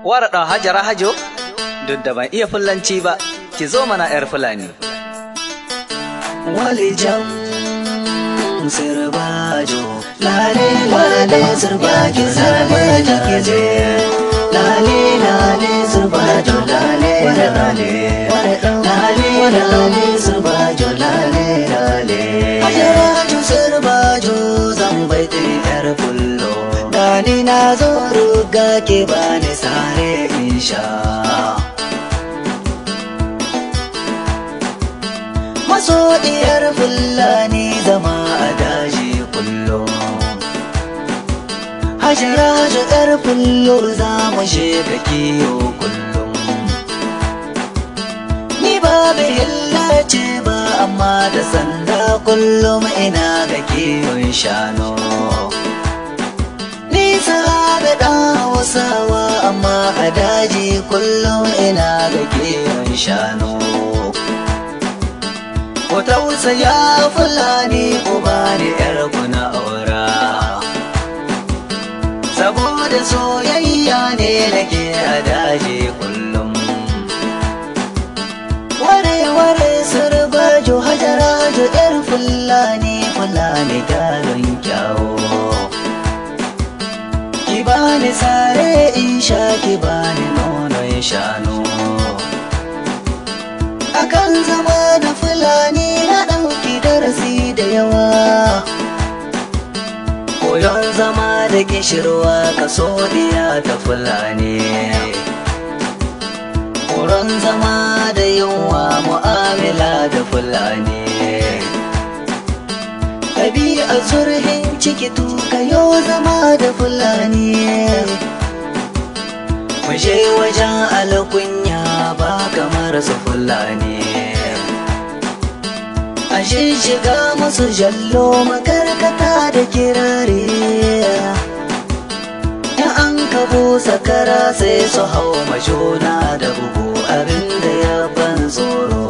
Waraɗa Hajara Hajo, duk da ban iya Fulanci ba, ki zo mana 'yar Fulani. Walijan Sirbajo, lale lale Sirbajo, lale je, lale lale Sirbajo, lale lale, lale lale Sirbajo, lale lale. Hajara Hajo Sirbajo zan baiti 'yar fullo, dani na zo ruga ke bani sare insha. Maso diyar Fulani zama a daji kullum, Hajara Hajo 'yar fullo za mu shiga kiyo kullum. Ni ba bihilla ce ba amma da sanda kullum ina ga kiyon shanu. Ni sahabi ɗan Hausawa amma a daji kullum ina ga kiyon shanu. Ku tausaya Fulani ku bani 'yar kuna aura, saboda soyayya ne nake a daji kullum. Ware Sirbajo Hajara Hajo 'yar Fulani, Fulani garin kyawo. Ki bani sare in sha, ki bani nonon shanu. Akan zama da Fulani na ɗauki darasi da yawa, koyon zama da kishirwa kaso diya ta Fulani, koron zama da yunwa mu'amala da Fulani. Ɗabi'a zurhin ciki tukayo zama da Fulani, muje wajen alkunya ba kamar su Fulani. A shiga musu jallo makarkata da kirare, in an kabo sakara sai su hau majona da bugu abinda ya ban tsoro.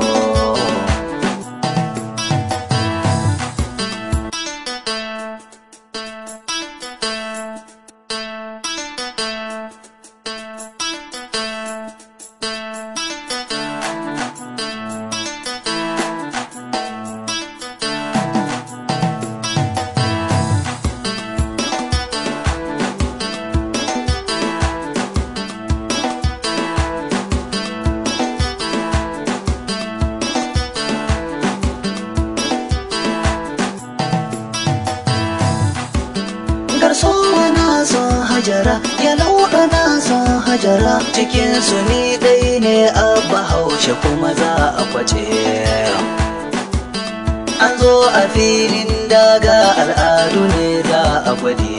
Garsowa na son Hajara, Yalauɗa na son Hajara, cikinsu ni dai ne abba Haushe kuma za a kwace. An zo a filin daga al'adu ne za a gwade.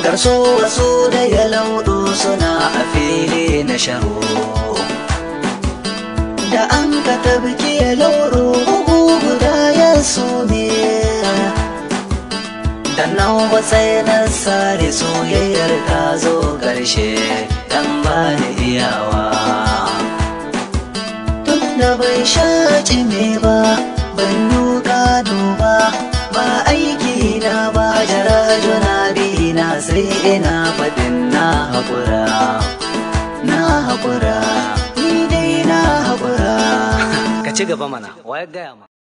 Garsowa su da Yalauɗo suna a fili na sharo, da an ka tabki Yalauɗo bugu guda ya sume. Sannan ba sai na sare soyayyar ta zo ƙarshe dan ba ni iyawa. Tun da bai shaci me ba, ban yi gado ba, ba aiki na ba. Hajara Hajo na bi na sai ina faɗin na haƙura, na haƙura, ni dai na haƙura. Ka ci gaba mana, wayar gaya ma.